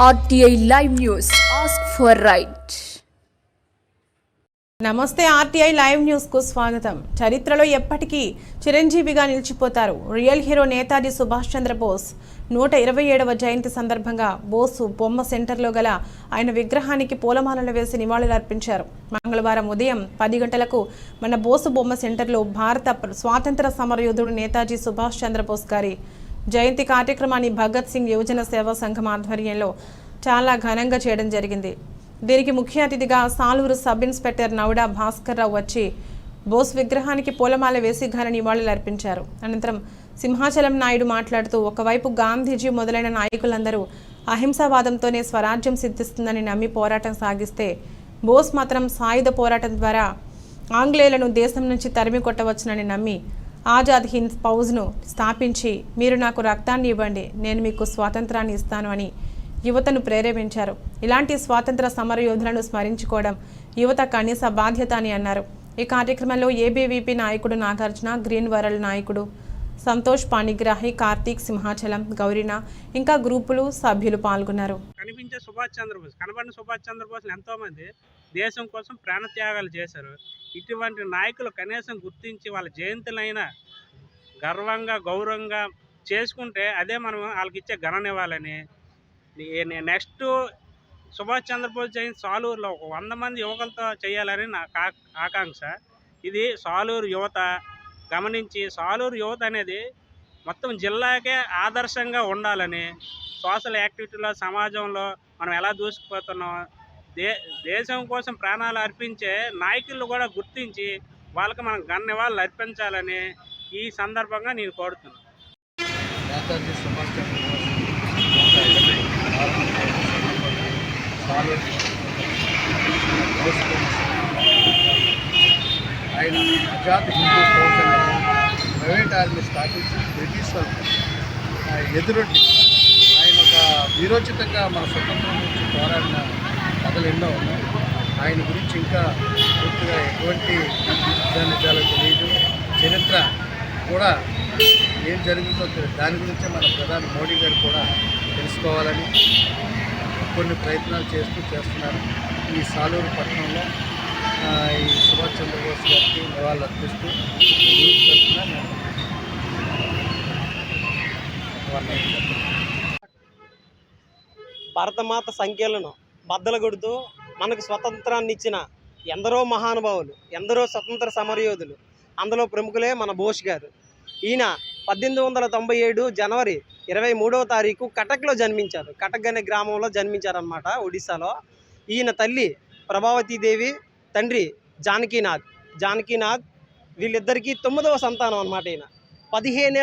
RTI Live News. Ask for right. నమస్తే RTI live news కు స్వాగతం. చరిత్రలో ఎప్పటికీ చిరంజీవిగా నిలిచిపోతారు రియల్ హీరో నేతాజీ సుభాష్ చంద్రబోస్ 127వ జయంతి సందర్భంగా బోసు బొమ్మ సెంటర్లో గల ఆయన విగ్రహానికి పూలమాలలు వేసి నివాళులర్పించారు. మంగళవారం ఉదయం 10 గంటలకు మన బోసు బొమ్మ సెంటర్లో భారత స్వాతంత్ర సమరయోధుడు నేతాజీ సుభాష్ చంద్రబోస్ గారి జయంతి కార్యక్రమాన్ని భగత్ సింగ్ యువజన సేవా సంఘం ఆధ్వర్యంలో చాలా ఘనంగా చేయడం జరిగింది. దీనికి ముఖ్య అతిథిగా సాలూరు సబ్ ఇన్స్పెక్టర్ నౌడా భాస్కర్ రావు వచ్చి బోస్ విగ్రహానికి పూలమాల వేసి ఘన నివాళులు అర్పించారు. అనంతరం సింహాచలం నాయుడు మాట్లాడుతూ, ఒకవైపు గాంధీజీ మొదలైన నాయకులందరూ అహింసావాదంతోనే స్వరాజ్యం సిద్ధిస్తుందని నమ్మి పోరాటం సాగిస్తే, బోస్ మాత్రం సాయుధ పోరాటం ద్వారా ఆంగ్లేయులను దేశం నుంచి తరిమి కొట్టవచ్చునని నమ్మి ఆజాద్ హింద్ ఫౌజ్ను స్థాపించి, మీరు నాకు రక్తాన్ని ఇవ్వండి, నేను మీకు స్వాతంత్రాన్ని ఇస్తాను అని యువతను ప్రేరేపించారు. ఇలాంటి స్వాతంత్ర సమరయోధులను స్మరించుకోవడం యువత కనీస బాధ్యత అని అన్నారు. ఈ కార్యక్రమంలో ఏబీవీపీ నాయకుడు నాగార్జున, గ్రీన్ వరల్డ్ నాయకుడు సంతోష్ పాణిగ్రాహి, కార్తీక్, సింహాచలం, గౌరీనా ఇంకా గ్రూపులు సభ్యులు పాల్గొన్నారు. కనిపించే సుభాష్ చంద్రబోస్, కనబడిన సుభాష్ చంద్రబోస్ ఎంతో మంది దేశం కోసం ప్రాణత్యాగాలు చేశారు. ఇటువంటి నాయకులు కనీసం గుర్తించి వాళ్ళ జయంతులైనా గర్వంగా గౌరవంగా చేసుకుంటే అదే మనం వాళ్ళకి ఇచ్చే ఘననివ్వాలని. నెక్స్ట్ సుభాష్ చంద్రబోస్ జయంతి సాలూరులో 100 మంది యువకులతో చేయాలని నా ఆకాంక్ష. ఇది సాలూరు యువత గమనించి, సాలూరు యువత అనేది మొత్తం జిల్లాకే ఆదర్శంగా ఉండాలని, సోషల్ యాక్టివిటీలో సమాజంలో మనం ఎలా దూసుకుపోతున్నాం, దేశం కోసం ప్రాణాలు అర్పించే నాయకులు కూడా గుర్తించి వాళ్ళకి మనం ఘననివాళులు అర్పించాలని ఈ సందర్భంగా నేను కోరుతున్నాను. నేతాజీ సుభాష్ చంద్రబోస్ ఆయన ఆజాద్ హిందూ ఫౌజ్ ప్రైవేట్ ఆర్మీ స్థాపించి బ్రిటిష్ ఎదురొడ్డి ఆయన ఒక వీరోచితంగా మన స్వతంత్రం నుంచి పోరాడిన కథలు ఎన్నో ఉన్నాయి. ఆయన గురించి ఇంకా పూర్తిగా ఎటువంటి నిజాలు తెలియదు. చరిత్ర కూడా ఏం జరుగుతుందో తెలియదు. దాని గురించే మన ప్రధాని మోడీ గారు కూడా తెలుసుకోవాలని కొన్ని ప్రయత్నాలు చేస్తున్నారు. ఈ సాలూరు పట్టణంలో ఈ సుభాష్ చంద్రబోస్ గారికి నివాళులు అర్పిస్తూ యూత్ తరఫున భారతమాత సంఖ్యలను బద్దలుగొడుతూ మనకు స్వతంత్రాన్ని ఇచ్చిన ఎందరో మహానుభావులు, ఎందరో స్వతంత్ర సమరయోధులు, అందులో ప్రముఖులే మన బోస్ గారు. ఈయన 1897 జనవరి 23వ తారీఖు కటక్లో జన్మించారు. కటక్ అనే గ్రామంలో జన్మించారన్నమాట, ఒడిశాలో. ఈయన తల్లి ప్రభావతీదేవి, తండ్రి జానకీనాథ్. వీళ్ళిద్దరికీ 9వ సంతానం అన్నమాట. ఈయన 15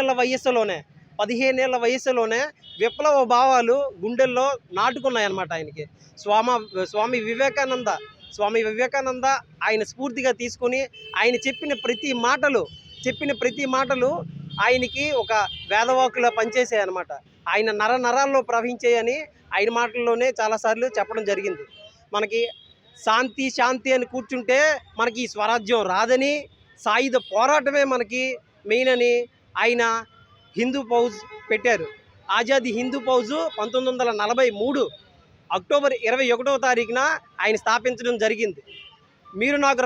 ఏళ్ల వయసులోనే విప్లవ భావాలు గుండెల్లో నాటుకున్నాయన్నమాట ఆయనకి. స్వామి వివేకానంద ఆయన స్ఫూర్తిగా తీసుకుని ఆయన చెప్పిన ప్రతి మాటలు ఆయనకి ఒక వేదవాకులా పనిచేసాయి అన్నమాట. ఆయన నరాల్లో ప్రవహించాయని ఆయన మాటల్లోనే చాలాసార్లు చెప్పడం జరిగింది. మనకి శాంతి అని కూర్చుంటే మనకి స్వరాజ్యం రాదని, సాయుధ పోరాటమే మనకి మెయిన్ అని ఆయన హిందూ ఫౌజ్ పెట్టారు. ఆజాదీ హిందూ ఫౌజు 1943 అక్టోబర్ 21వ తారీఖున ఆయన స్థాపించడం జరిగింది. మీరు నాకు